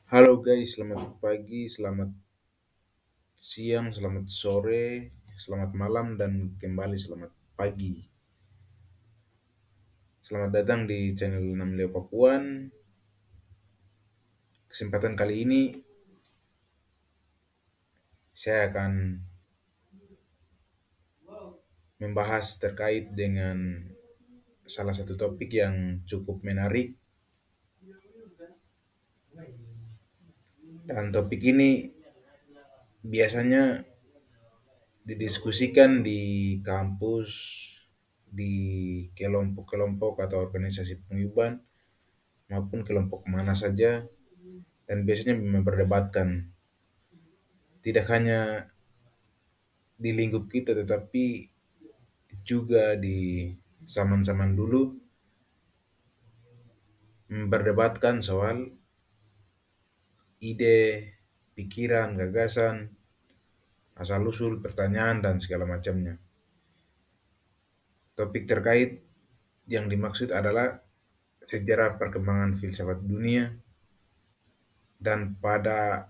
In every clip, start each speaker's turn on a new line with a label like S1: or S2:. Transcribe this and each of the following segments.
S1: Halo guys, selamat pagi, selamat siang, selamat sore, selamat malam, dan kembali selamat pagi. Selamat datang di channel 6 Leo Papuan. Kesempatan kali ini saya akan membahas terkait dengan salah satu topik yang cukup menarik. Dan topik ini biasanya didiskusikan di kampus, di kelompok-kelompok atau organisasi penghiburan, maupun kelompok mana saja, dan biasanya memperdebatkan tidak hanya di lingkup kita tetapi juga di zaman-zaman dulu memperdebatkan soal ide, pikiran, gagasan, asal-usul, pertanyaan, dan segala macamnya. Topik terkait yang dimaksud adalah sejarah perkembangan filsafat dunia, dan pada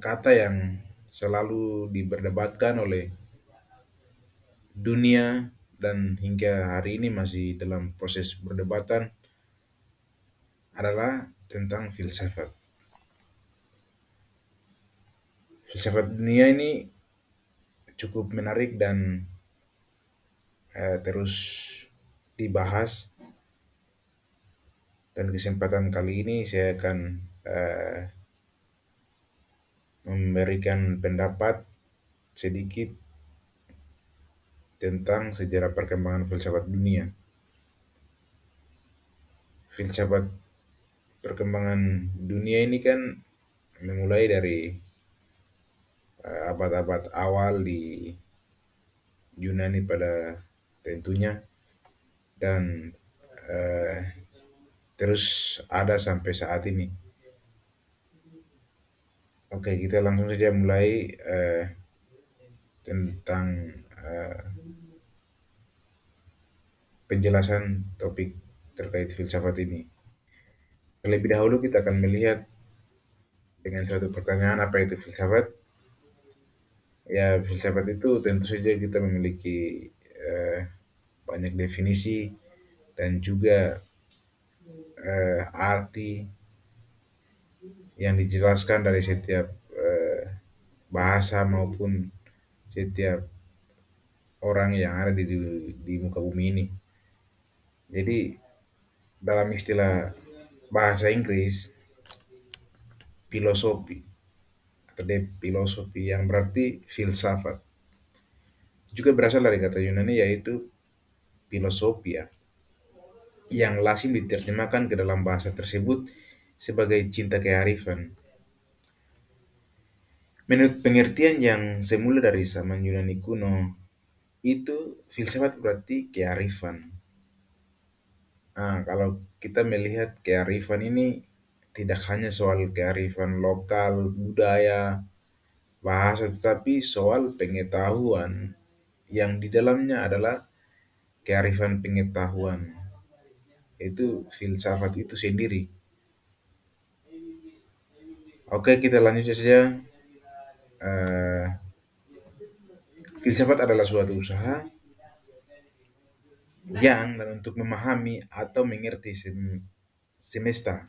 S1: kata yang selalu diperdebatkan oleh dunia dan hingga hari ini masih dalam proses perdebatan adalah tentang filsafat. Filsafat dunia ini cukup menarik dan terus dibahas, dan kesempatan kali ini saya akan eh, memberikan pendapat sedikit tentang sejarah perkembangan filsafat dunia. Filsafat perkembangan dunia ini kan memulai dari abad-abad awal di Yunani pada tentunya, dan eh, terus ada sampai saat ini. Oke, kita langsung saja mulai tentang eh, penjelasan topik terkait filsafat ini. Terlebih dahulu kita akan melihat dengan suatu pertanyaan, apa itu filsafat? Ya, filsafat itu tentu saja kita memiliki eh, banyak definisi dan juga arti yang dijelaskan dari setiap bahasa maupun setiap orang yang ada di muka bumi ini. Jadi dalam istilah bahasa Inggris, filosofi atau filosofi yang berarti filsafat juga berasal dari kata Yunani yaitu filosofia, yang lazim diterjemahkan ke dalam bahasa tersebut sebagai cinta kearifan. Menurut pengertian yang semula dari zaman Yunani kuno, itu filsafat berarti kearifan. Nah, kalau kita melihat kearifan ini tidak hanya soal kearifan lokal, budaya, bahasa, tetapi soal pengetahuan yang di dalamnya adalah kearifan pengetahuan. Itu filsafat itu sendiri. Oke, kita lanjut saja. Eh, Filsafat adalah suatu usaha yang dan untuk memahami atau mengerti semesta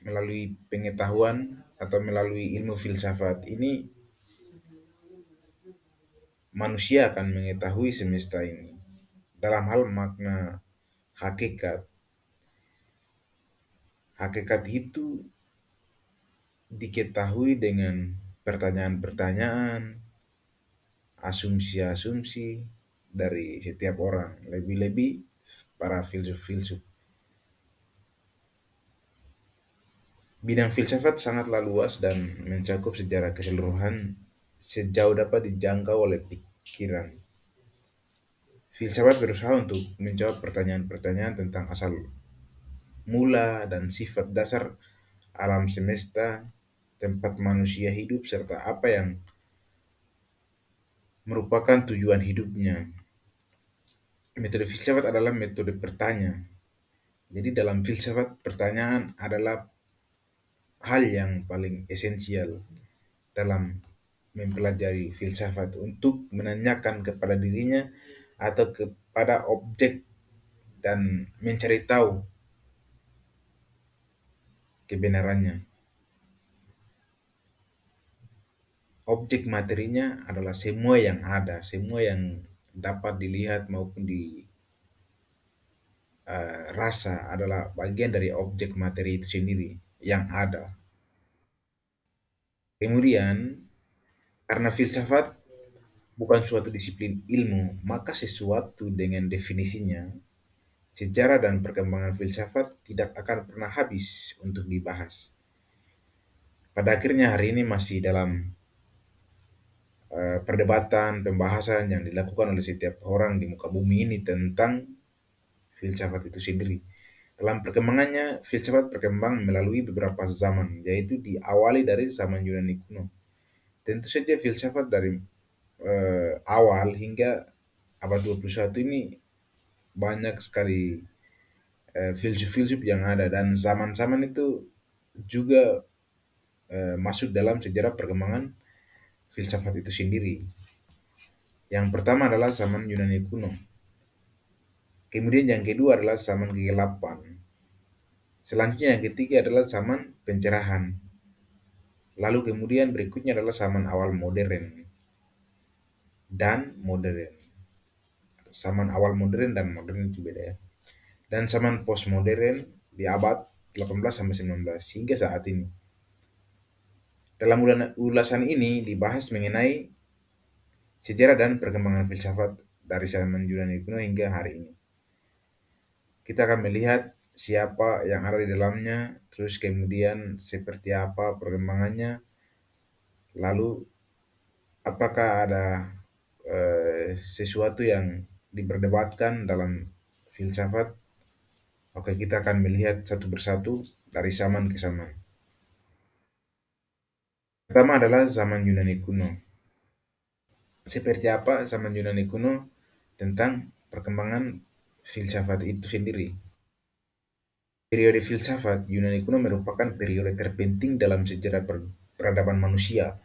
S1: melalui pengetahuan atau melalui ilmu filsafat ini, manusia akan mengetahui semesta ini dalam hal makna hakikat. Hakikat itu diketahui dengan pertanyaan-pertanyaan, asumsi-asumsi dari setiap orang, lebih-lebih para filsuf-filsuf. Bidang filsafat sangatlah luas dan mencakup sejarah keseluruhan sejauh dapat dijangkau oleh pikiran. Filsafat berusaha untuk menjawab pertanyaan-pertanyaan tentang asal mula dan sifat dasar alam semesta, tempat manusia hidup, serta apa yang merupakan tujuan hidupnya. Metode filsafat adalah metode bertanya, Jadi dalam filsafat pertanyaan adalah hal yang paling esensial dalam mempelajari filsafat untuk menanyakan kepada dirinya atau kepada objek dan mencari tahu kebenarannya. Objek materinya adalah semua yang ada, semua yang dapat dilihat maupun dirasa adalah bagian dari objek materi itu sendiri yang ada. Kemudian, karena filsafat bukan suatu disiplin ilmu, maka sesuatu dengan definisinya, sejarah dan perkembangan filsafat tidak akan pernah habis untuk dibahas. Pada akhirnya hari ini masih dalam perdebatan, pembahasan yang dilakukan oleh setiap orang di muka bumi ini tentang filsafat itu sendiri. Dalam perkembangannya, filsafat berkembang melalui beberapa zaman, yaitu diawali dari zaman Yunani kuno. Tentu saja filsafat dari awal hingga abad 21 ini banyak sekali filsuf-filsuf yang ada, dan zaman-zaman itu juga masuk dalam sejarah perkembangan filsafat itu sendiri. Yang pertama adalah zaman Yunani kuno. Kemudian yang kedua adalah zaman kegelapan. Selanjutnya yang ketiga adalah zaman pencerahan. Lalu kemudian berikutnya adalah zaman awal modern dan modern. Zaman awal modern dan modern itu beda ya. Dan zaman postmodern di abad 18 sampai 19 hingga saat ini. Dalam ulasan ini dibahas mengenai sejarah dan perkembangan filsafat dari zaman Yunani kuno hingga hari ini. Kita akan melihat siapa yang ada di dalamnya, terus kemudian seperti apa perkembangannya, lalu apakah ada sesuatu yang diperdebatkan dalam filsafat. Oke, kita akan melihat satu persatu dari zaman ke zaman. Pertama adalah zaman Yunani kuno. Seperti apa zaman Yunani kuno tentang perkembangan filsafat itu sendiri. Periode filsafat Yunani kuno merupakan periode terpenting dalam sejarah peradaban manusia.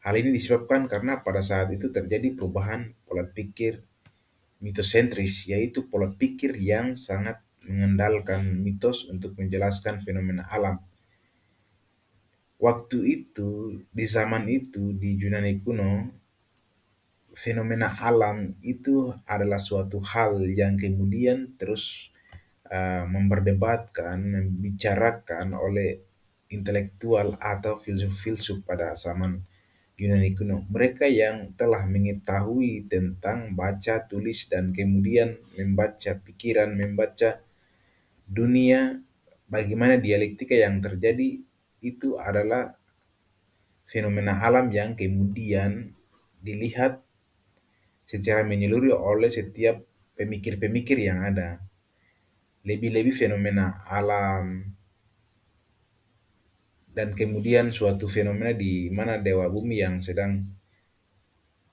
S1: Hal ini disebabkan karena pada saat itu terjadi perubahan pola pikir mitosentris, yaitu pola pikir yang sangat mengandalkan mitos untuk menjelaskan fenomena alam. Waktu itu, di zaman itu, di Yunani kuno, fenomena alam itu adalah suatu hal yang kemudian terus memperdebatkan, membicarakan oleh intelektual atau filsuf-filsuf pada zaman Yunani kuno. Mereka yang telah mengetahui tentang baca, tulis, dan kemudian membaca pikiran, membaca dunia, bagaimana dialektika yang terjadi, itu adalah fenomena alam yang kemudian dilihat secara menyeluruh oleh setiap pemikir-pemikir yang ada. Lebih-lebih fenomena alam dan kemudian suatu fenomena di mana dewa bumi yang sedang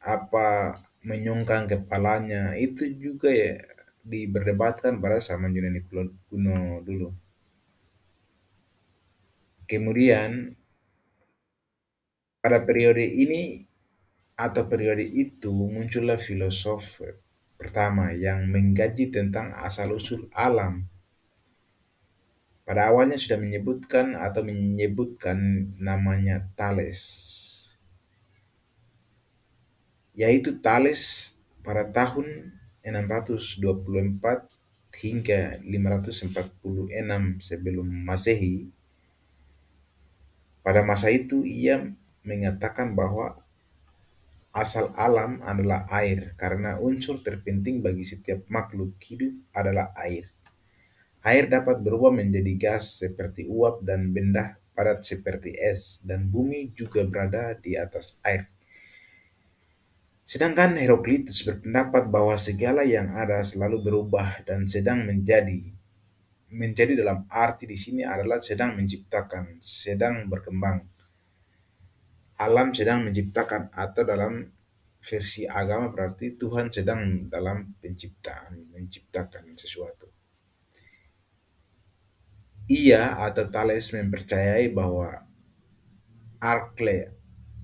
S1: apa menyongkang kepalanya itu juga ya diperdebatkan pada zaman Yunani kuno dulu. Kemudian pada periode ini atau periode itu muncullah filosof pertama yang mengkaji tentang asal-usul alam. Pada awalnya sudah menyebutkan namanya Thales. Yaitu Thales pada tahun 624 hingga 546 sebelum Masehi. Pada masa itu ia mengatakan bahwa asal alam adalah air karena unsur terpenting bagi setiap makhluk hidup adalah air. Air dapat berubah menjadi gas seperti uap dan benda padat seperti es, dan bumi juga berada di atas air. Sedangkan Heraklitus berpendapat bahwa segala yang ada selalu berubah dan sedang menjadi. Menjadi dalam arti di sini adalah sedang menciptakan, sedang berkembang. Alam sedang menciptakan, atau dalam versi agama berarti Tuhan sedang dalam penciptaan, menciptakan sesuatu. Ia atau Thales mempercayai bahwa Arkle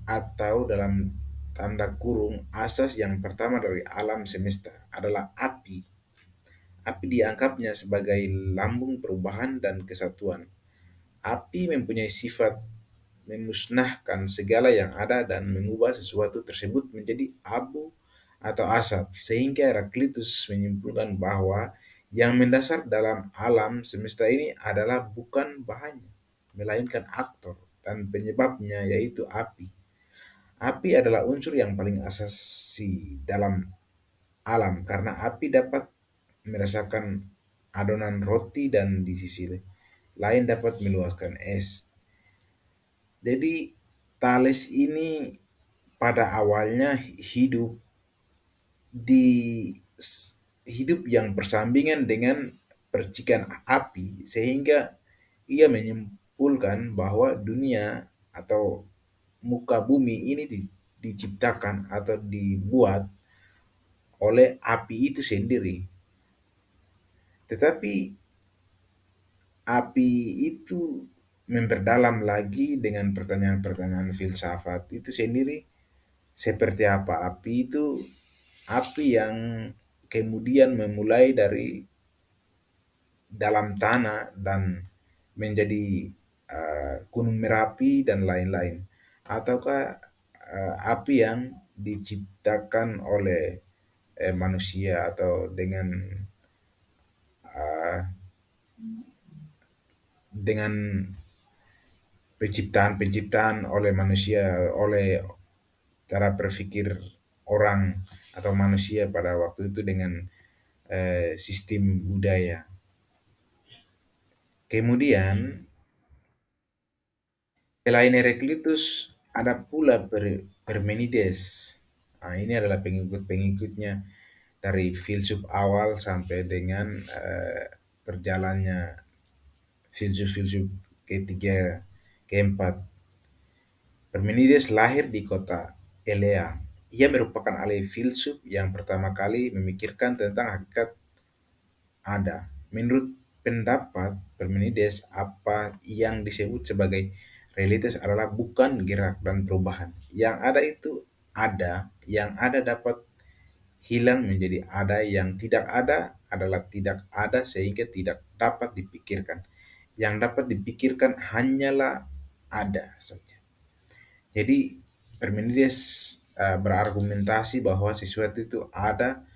S1: atau dalam tanda kurung asas yang pertama dari alam semesta adalah api. Api dianggapnya sebagai lambung perubahan dan kesatuan. Api mempunyai sifat memusnahkan segala yang ada dan mengubah sesuatu tersebut menjadi abu atau asap, sehingga Heraklitus menyimpulkan bahwa yang mendasar dalam alam semesta ini adalah bukan bahannya, melainkan aktor dan penyebabnya yaitu api. Api adalah unsur yang paling asasi dalam alam karena api dapat merasakan adonan roti dan di sisi lain dapat meluaskan es. Jadi Thales ini pada awalnya hidup di hidup yang bersampingan dengan percikan api sehingga ia menyimpulkan bahwa dunia atau muka bumi ini diciptakan atau dibuat oleh api itu sendiri. Tetapi api itu memperdalam lagi dengan pertanyaan-pertanyaan filsafat itu sendiri seperti apa api itu, api yang kemudian memulai dari dalam tanah dan menjadi gunung Merapi dan lain-lain, ataukah api yang diciptakan oleh manusia atau uh, dengan penciptaan-penciptaan oleh manusia, oleh cara berpikir orang atau manusia pada waktu itu dengan sistem budaya. Kemudian selain Heraklitus ada pula Parmenides. Nah, ini adalah pengikut-pengikutnya dari filsuf awal sampai dengan berjalannya filsuf-filsuf ketiga, keempat. Parmenides lahir di kota Elea. Ia merupakan ahli filsuf yang pertama kali memikirkan tentang hakikat ada. Menurut pendapat Parmenides, apa yang disebut sebagai realitas adalah bukan gerak dan perubahan. Yang ada itu ada, yang ada dapat hilang menjadi ada, yang tidak ada adalah tidak ada sehingga tidak dapat dipikirkan. Yang dapat dipikirkan hanyalah ada saja. Jadi Parmenides berargumentasi bahwa sesuatu itu ada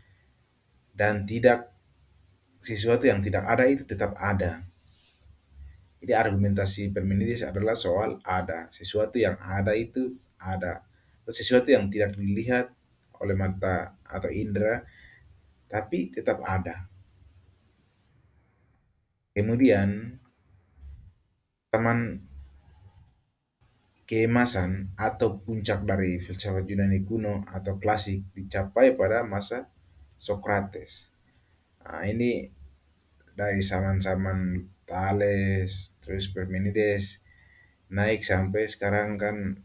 S1: dan tidak, sesuatu yang tidak ada itu tetap ada. Jadi argumentasi Parmenides adalah soal ada. Sesuatu yang ada itu ada. Sesuatu yang tidak dilihat oleh mata atau indera, tapi tetap ada. Kemudian, zaman keemasan atau puncak dari filsafat Yunani kuno atau klasik dicapai pada masa Socrates. Nah, ini dari zaman-zaman Thales, terus Parmenides, naik sampai sekarang kan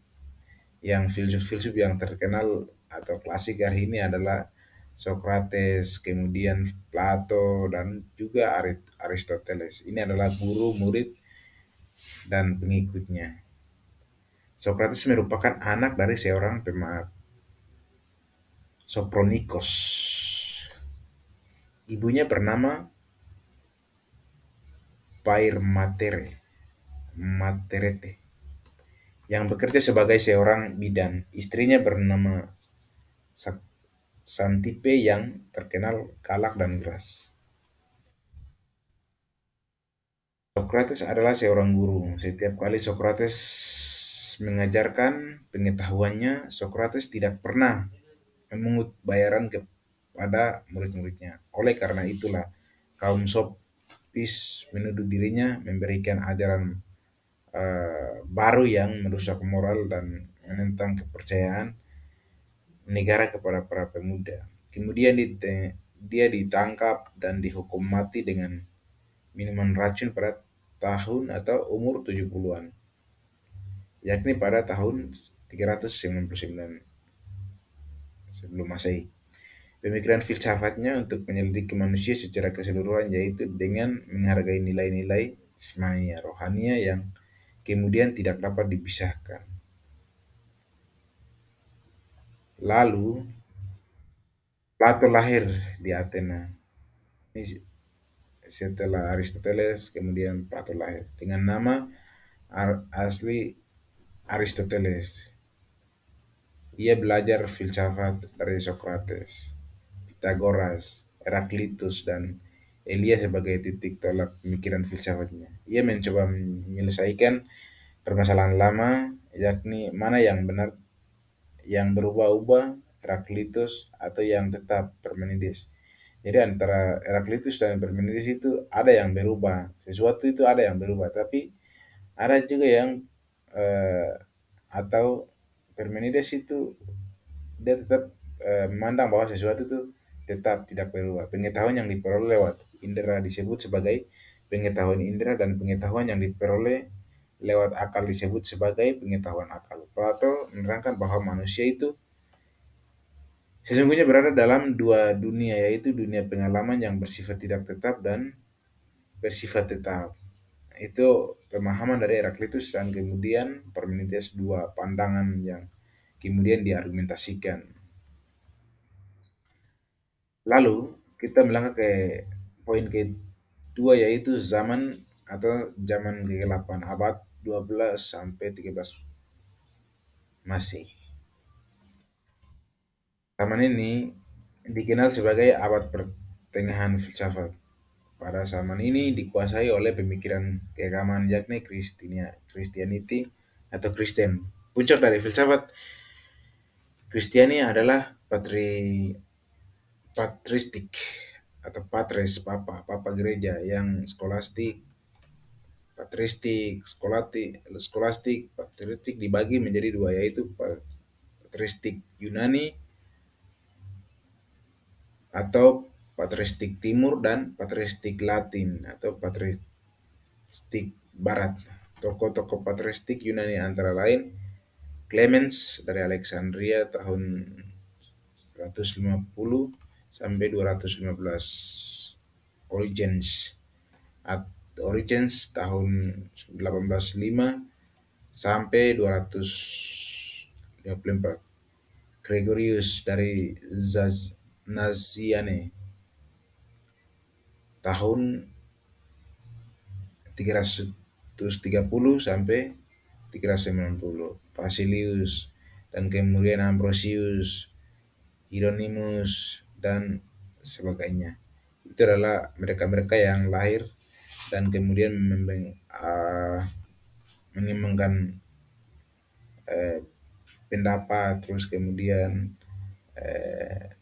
S1: yang filsuf-filsuf yang terkenal atau klasik hari ini adalah Socrates, kemudian Plato, dan juga Aristoteles. Ini adalah guru, murid, dan pengikutnya. Socrates merupakan anak dari seorang pemahat, Sopronikos. Ibunya bernama Materete, yang bekerja sebagai seorang bidan. Istrinya bernama Santipe yang terkenal galak dan keras. Socrates adalah seorang guru. Setiap kali Socrates mengajarkan pengetahuannya, Socrates tidak pernah memungut bayaran kepada murid-muridnya. Oleh karena itulah, kaum Sopis menuduh dirinya memberikan ajaran baru yang merusak moral dan menentang kepercayaan negara kepada para pemuda. Kemudian dia ditangkap dan dihukum mati dengan minuman racun pada tahun atau umur 70-an, yakni pada tahun 399 sebelum Masehi. Pemikiran filsafatnya untuk menyelidiki manusia secara keseluruhan yaitu dengan menghargai nilai-nilai jismania, rohania yang kemudian tidak dapat dipisahkan. Lalu Plato lahir di Athena. Ini setelah Aristoteles, kemudian Plato lahir dengan nama asli Aristoteles. Ia belajar filsafat dari Socrates, Pythagoras, Heraclitus, dan Elia sebagai titik tolak pemikiran filsafatnya. Ia mencoba menyelesaikan permasalahan lama, yakni mana yang benar, yang berubah-ubah, Heraclitus, atau yang tetap, Parmenides. Jadi antara Heraclitus dan Parmenides itu ada yang berubah, sesuatu itu ada yang berubah, tapi ada juga yang eh, atau Parmenides itu dia tetap memandang bahwa sesuatu itu tetap tidak berubah. Pengetahuan yang diperoleh lewat indera disebut sebagai pengetahuan indera, dan pengetahuan yang diperoleh lewat akal disebut sebagai pengetahuan akal. Plato menerangkan bahwa manusia itu sesungguhnya berada dalam dua dunia, yaitu dunia pengalaman yang bersifat tidak tetap dan bersifat tetap. Itu pemahaman dari Heraklitus, dan kemudian Parmenides, dua pandangan yang kemudian diargumentasikan. Lalu kita melangkah ke poin kedua, yaitu zaman atau zaman kegelapan abad 12 sampai 13 Masih. Zaman ini dikenal sebagai abad pertengahan filsafat. Pada zaman ini dikuasai oleh pemikiran keagamaan, yakni Christianity atau Kristen. Puncak dari filsafat Kristiani adalah patristik atau patres, papa gereja, yang patristik dibagi menjadi dua, yaitu patristik Yunani atau patristik Timur dan patristik Latin atau patristik Barat. Tokoh-tokoh patristik Yunani antara lain Clemens dari Alexandria tahun 150 sampai 215, Origens Origens tahun 1805 sampai 254, Gregorius dari Nazianze tahun 330 sampai 390, Basilius, dan kemudian Ambrosius, Hieronymus, dan sebagainya. Itu adalah mereka-mereka yang lahir dan kemudian mengembangkan eh, pendapat, terus kemudian eh,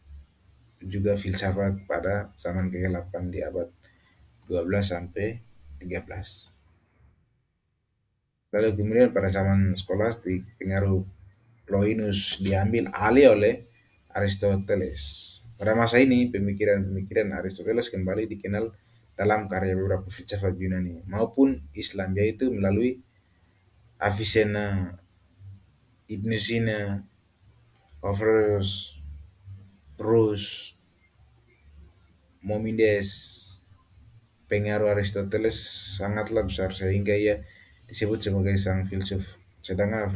S1: juga filsafat pada zaman kegelapan di abad 12 sampai 13. Lalu kemudian pada zaman skolastik, pengaruh Plotinus diambil alih oleh Aristoteles. Pada masa ini, pemikiran-pemikiran Aristoteles kembali dikenal dalam karya beberapa filsafat Yunani maupun Islam, yaitu melalui Avicenna, Ibn Sina, Averroes, Rus, Maimonides. Pengaruh Aristoteles sangatlah besar sehingga ia disebut sebagai sang filsuf. Sedangkan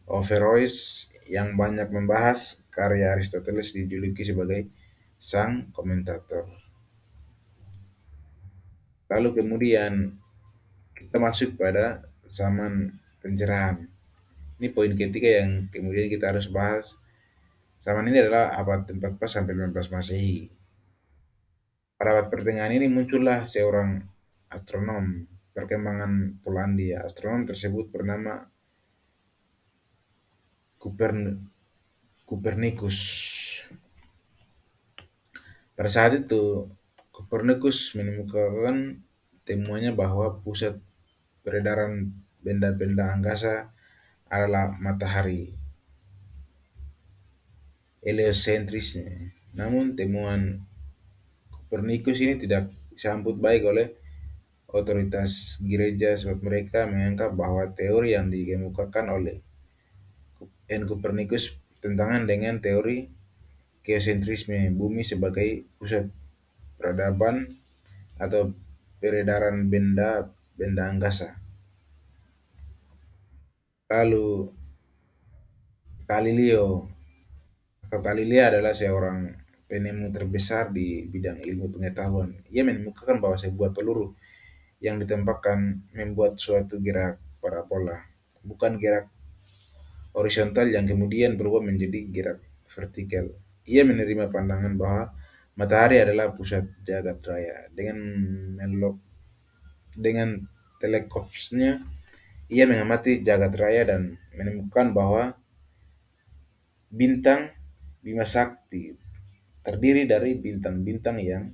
S1: Averroes yang banyak membahas karya Aristoteles dijuluki sebagai sang komentator. Lalu kemudian kita masuk pada zaman pencerahan. Ini poin ketiga yang kemudian kita harus bahas. Zaman ini adalah abad 14 sampai 15 Masehi. Pada abad pertengahan ini muncullah seorang astronom perkembangan Polandia. Astronom tersebut bernama Copernicus. Pada saat itu, Copernicus menemukan temuannya bahwa pusat peredaran benda-benda angkasa adalah matahari, heliocentrisme. Namun temuan Copernicus ini tidak disambut baik oleh otoritas gereja, sebab mereka menganggap bahwa teori yang dikemukakan oleh Copernicus bertentangan dengan teori geosentrisme bumi sebagai pusat peradaban atau peredaran benda angkasa. Lalu Galileo Galileo adalah seorang penemu terbesar di bidang ilmu pengetahuan. Ia menemukan bahwa sebuah peluru yang ditembakkan membuat suatu gerak parabola, bukan gerak horizontal yang kemudian berubah menjadi gerak vertikal. Ia menerima pandangan bahwa matahari adalah pusat jagat raya. Dengan teleskopnya, ia mengamati jagat raya dan menemukan bahwa bintang Bima Sakti terdiri dari bintang-bintang yang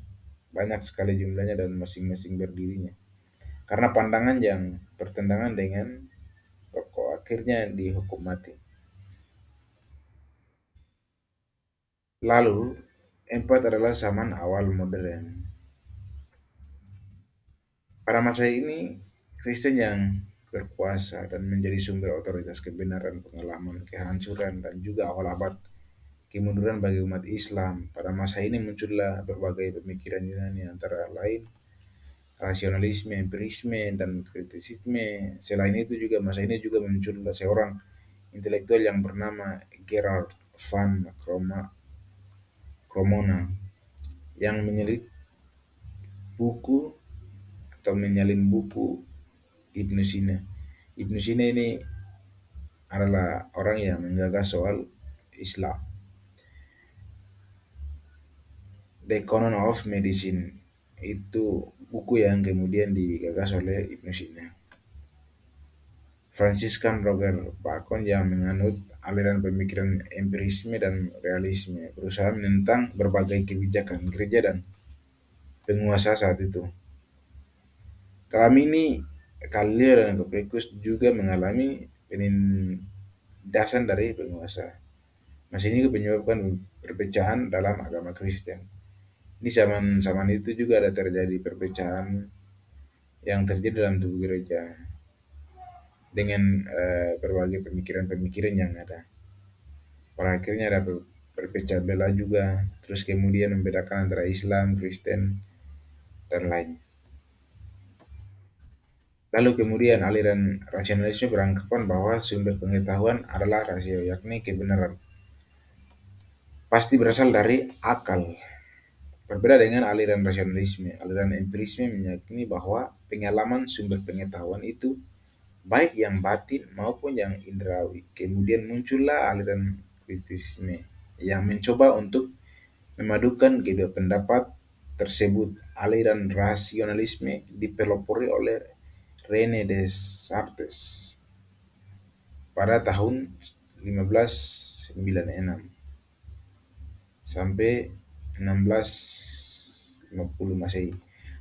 S1: banyak sekali jumlahnya dan masing-masing berdirinya. Karena pandangan yang bertentangan dengan tokoh akhirnya dihukum mati. Lalu, empat adalah zaman awal modern. Pada masa ini, Kristen yang berkuasa dan menjadi sumber otoritas kebenaran, pengalaman, kehancuran, dan juga awal abad kemunduran bagi umat Islam. Pada masa ini muncullah berbagai pemikiran Yunani antara lain rasionalisme, empirisme, dan kritisisme. Selain itu juga masa ini juga muncul seorang intelektual yang bernama Gerard van Cremona yang buku menyalin buku Ibnu Sina. Ibnu Sina ini adalah orang yang menggagas soal Islam. The Canon of Medicine itu buku yang kemudian digagas oleh Ibnu Sina. Franciscan Roger Bacon yang menganut aliran pemikiran empirisme dan realisme berusaha menentang berbagai kebijakan gereja dan penguasa saat itu. Dalam ini, Galileo dan Copernicus juga mengalami penindasan dari penguasa. Masih ini menyebabkan perpecahan dalam agama Kristen. Di zaman itu juga ada terjadi perpecahan yang terjadi dalam tubuh gereja dengan berbagai pemikiran-pemikiran yang ada. Pada akhirnya ada perpecah belah juga, terus kemudian membedakan antara Islam, Kristen, dan lain. Lalu kemudian aliran rasionalisme beranggapan bahwa sumber pengetahuan adalah rasio, yakni kebenaran. Pasti berasal dari akal. Berbeda dengan aliran rasionalisme, aliran empirisme meyakini bahwa pengalaman sumber pengetahuan itu baik yang batin maupun yang indrawi. Kemudian muncullah aliran kritisme yang mencoba untuk memadukan kedua pendapat tersebut. Aliran rasionalisme dipelopori oleh René Descartes pada tahun 1596 sampai 1650 Masehi.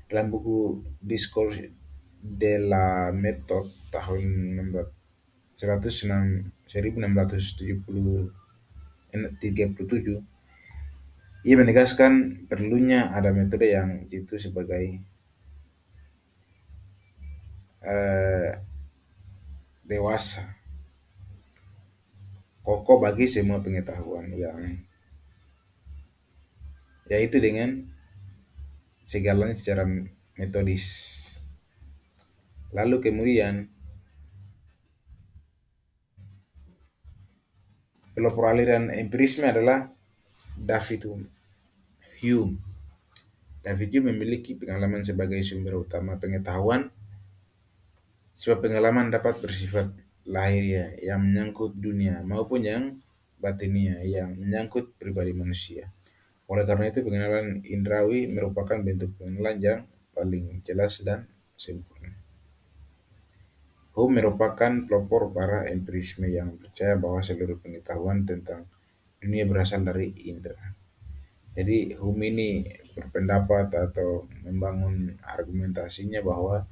S1: Dalam buku Discours de la Méthode tahun 1637, ia menegaskan perlunya ada metode yang itu sebagai dewasa, kokoh bagi semua pengetahuan yang yaitu dengan segalanya secara metodis. Lalu kemudian pelopor aliran empirisme adalah David Hume. David Hume memiliki pengalaman sebagai sumber utama pengetahuan, sebab pengalaman dapat bersifat lahiriah yang menyangkut dunia maupun yang batinia yang menyangkut pribadi manusia. Oleh karena itu pengenalan indrawi merupakan bentuk pengenalan yang paling jelas dan sempurna. Hume merupakan pelopor para empirisme yang percaya bahwa seluruh pengetahuan tentang dunia berasal dari indera. Jadi Hume ini berpendapat atau membangun argumentasinya bahwa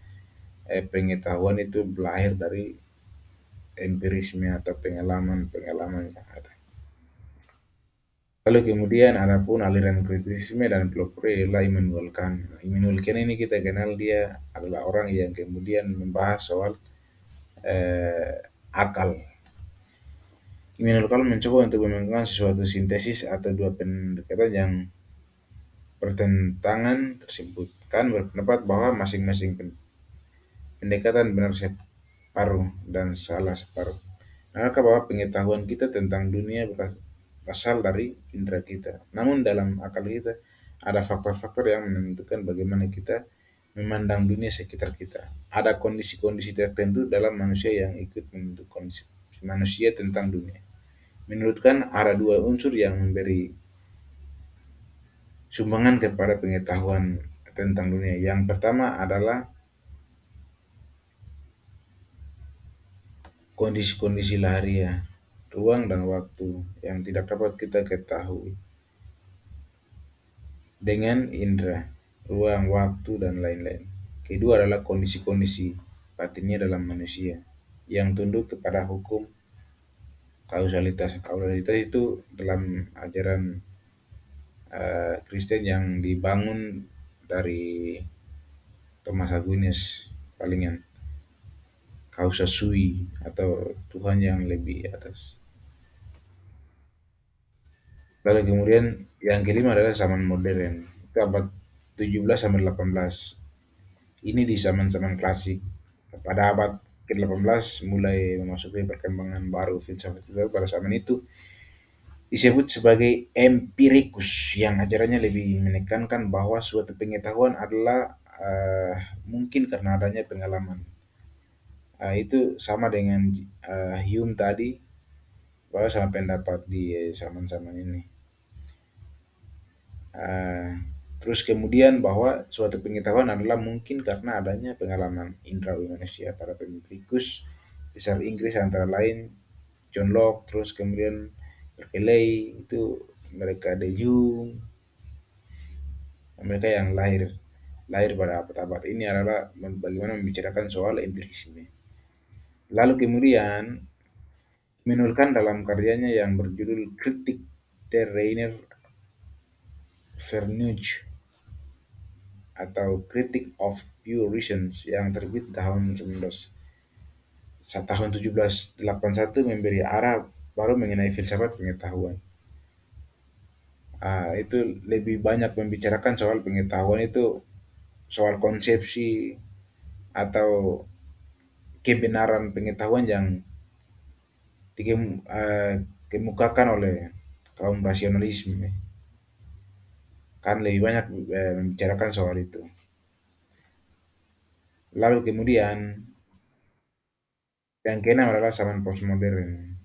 S1: pengetahuan itu lahir dari empirisme atau pengalaman-pengalaman yang ada. Lalu kemudian ada pun aliran kritisisme dan pelopor ialah Immanuel Kant. Immanuel Kant ini kita kenal dia adalah orang yang kemudian membahas soal akal. Immanuel Kant mencoba untuk mengembangkan sesuatu sintesis atau dua pendekatan yang bertentangan tersebut. kan berpendapat bahwa masing-masing pendekatan benar separuh dan salah separuh. Maka bahwa pengetahuan kita tentang dunia berasal dari indera kita. Namun dalam akal kita ada faktor-faktor yang menentukan bagaimana kita memandang dunia sekitar kita. Ada kondisi-kondisi tertentu dalam manusia yang ikut membentuk kondisi manusia tentang dunia. Menurutkan ada dua unsur yang memberi sumbangan kepada pengetahuan tentang dunia. Yang pertama adalah kondisi-kondisi lahiriah, ruang dan waktu yang tidak dapat kita ketahui dengan indera, ruang, waktu, dan lain-lain. Kedua adalah kondisi-kondisi batinnya dalam manusia yang tunduk kepada hukum kausalitas. Kausalitas itu dalam ajaran Kristen yang dibangun dari Thomas Aquinas palingan, causa sui atau Tuhan yang lebih atas. Lalu kemudian yang kelima adalah zaman modern. Itu abad 17 sampai 18. Ini di zaman-zaman klasik. Pada abad ke-18 mulai memasuki perkembangan baru filsafat baru pada zaman itu disebut sebagai empirikus yang ajarannya lebih menekankan bahwa suatu pengetahuan adalah mungkin karena adanya pengalaman. Itu sama dengan Hume tadi, bahwa sama pendapat di zaman-zaman ini. Uh, Terus kemudian bahwa suatu pengetahuan adalah mungkin karena adanya pengalaman indrawi manusia. Para pemikikus besar Inggris antara lain John Locke, terus kemudian Berkeley, itu mereka De Jong, mereka yang lahir lahir pada abad-abad ini adalah bagaimana membicarakan soal empirisme. Lalu kemudian menurutkan dalam karyanya yang berjudul Kritik der Reiner Vernunft atau Critic of Pure Reasons yang terbit tahun 1781 memberi arah baru mengenai filsafat pengetahuan. Itu lebih banyak membicarakan soal pengetahuan itu soal konsepsi atau kebenaran pengetahuan yang dikemukakan oleh kaum rasionalisme, kan lebih banyak membicarakan soal itu. Lalu kemudian yang keenam adalah zaman postmodern.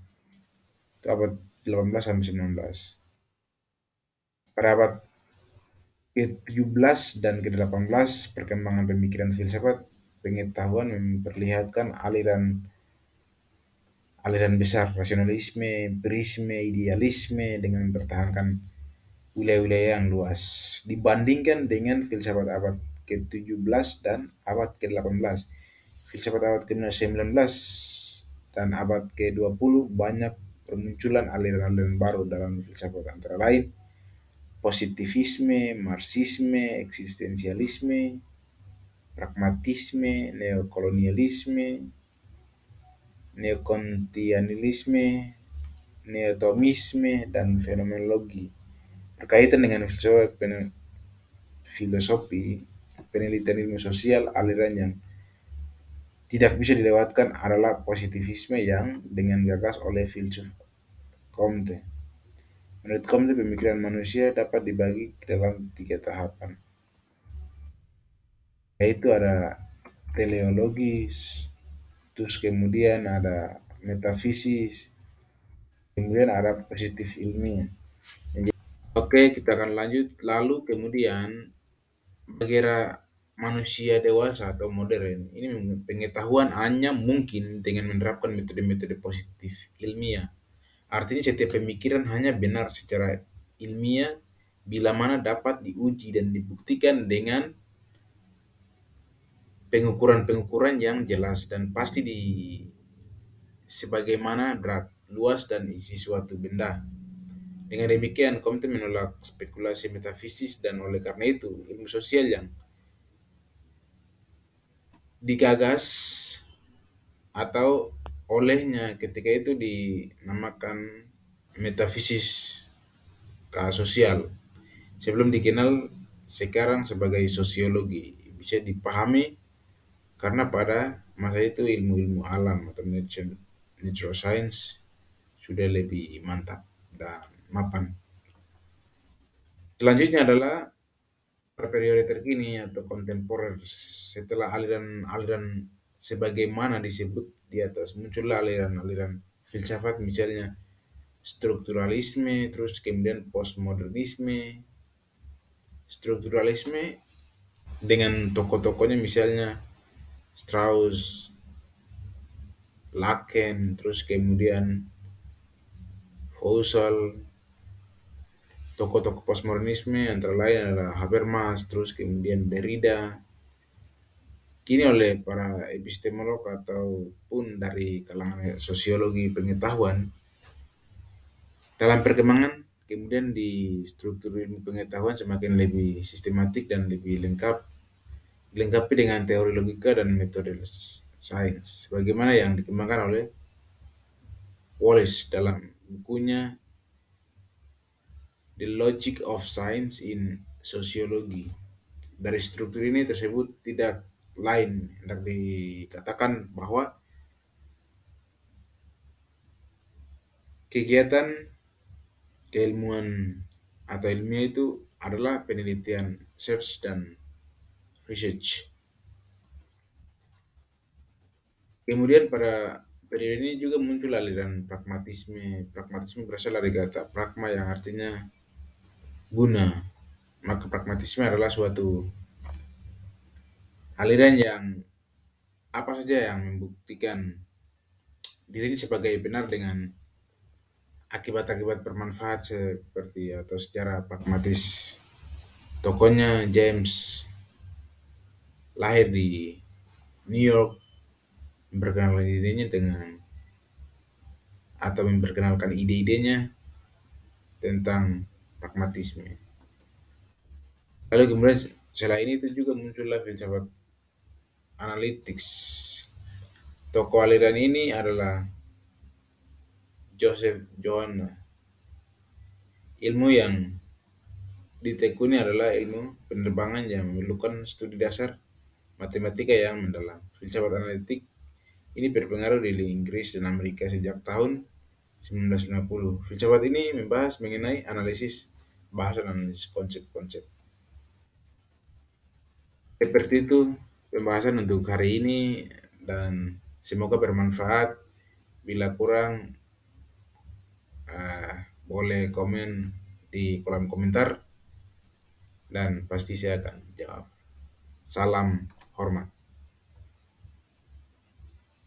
S1: Itu abad 18 sampai 19. Pada abad ke-17 dan ke-18 perkembangan pemikiran filsafat pengetahuan memperlihatkan aliran besar rasionalisme, empirisme, idealisme dengan mempertahankan wilayah-wilayah yang luas dibandingkan dengan filsafat abad ke-17 dan abad ke-18. Filsafat abad ke-19 dan abad ke-20 banyak permunculan aliran-aliran baru dalam filsafat, antara lain positivisme, marxisme, eksistensialisme, pragmatisme, neokolonialisme, neokontianilisme, neotomisme, dan fenomenologi. Berkaitan dengan filosofi penelitian ilmu sosial, aliran yang tidak bisa dilewatkan adalah positivisme yang dengan gagas oleh filsuf Comte. Menurut Comte, pemikiran manusia dapat dibagi ke dalam 3 tahapan, yaitu ada teleologis, terus kemudian ada metafisis, kemudian ada positif ilmiah. Oke, kita akan lanjut. Lalu kemudian bagaimana manusia dewasa atau modern ini pengetahuan hanya mungkin dengan menerapkan metode-metode positif ilmiah. Artinya setiap pemikiran hanya benar secara ilmiah bila mana dapat diuji dan dibuktikan dengan pengukuran-pengukuran yang jelas dan pasti di sebagaimana berat, luas, dan isi suatu benda. Dengan demikian, Comte menolak spekulasi metafisis dan oleh karena itu ilmu sosial yang digagas atau olehnya ketika itu dinamakan metafisis sosial sebelum dikenal sekarang sebagai sosiologi. Bisa dipahami karena pada masa itu ilmu-ilmu alam atau natural science sudah lebih mantap dan mapan. Selanjutnya adalah pada periode terkini atau kontemporer setelah aliran-aliran sebagaimana disebut di atas muncullah aliran-aliran filsafat misalnya strukturalisme, terus kemudian postmodernisme. Strukturalisme dengan tokoh-tokohnya misalnya Strauss, Lacan, terus kemudian Husserl. Tokoh-tokoh postmodernisme antara lain adalah Habermas, terus kemudian Derrida. Kini oleh para epistemolog ataupun dari kalangan sosiologi pengetahuan dalam perkembangan, kemudian di struktur ilmu pengetahuan semakin lebih sistematik dan lebih lengkap, dilengkapi dengan teori logika dan metode sains, bagaimana yang dikembangkan oleh Wallace dalam bukunya The Logic of Science in Sociology. Dari struktur ini tersebut tidak lain hendak dikatakan bahwa kegiatan keilmuan atau ilmiah itu adalah penelitian, search dan research. Kemudian pada periode ini juga muncul aliran pragmatisme. Pragmatisme berasal dari kata pragma yang artinya guna. Maka pragmatisme adalah suatu aliran yang apa saja yang membuktikan diri sebagai benar dengan akibat-akibat bermanfaat seperti atau secara pragmatis. Tokonya James lahir di New York, memperkenalkan dirinya dengan atau memperkenalkan ide-idenya tentang pragmatisme. Lalu kemudian selain itu juga muncullah filsafat analytics. Tokoh aliran ini adalah Joseph John. Ilmu yang ditekuni adalah ilmu penerbangan yang memerlukan studi dasar matematika yang mendalam. Filsafat analitik ini berpengaruh di Inggris dan Amerika sejak tahun 1950. Filsafat ini membahas mengenai analisis bahasa dan analisis konsep-konsep. Seperti itu pembahasan untuk hari ini dan semoga bermanfaat. Bila kurang boleh komen di kolom komentar dan pasti saya akan jawab. Salam hormat.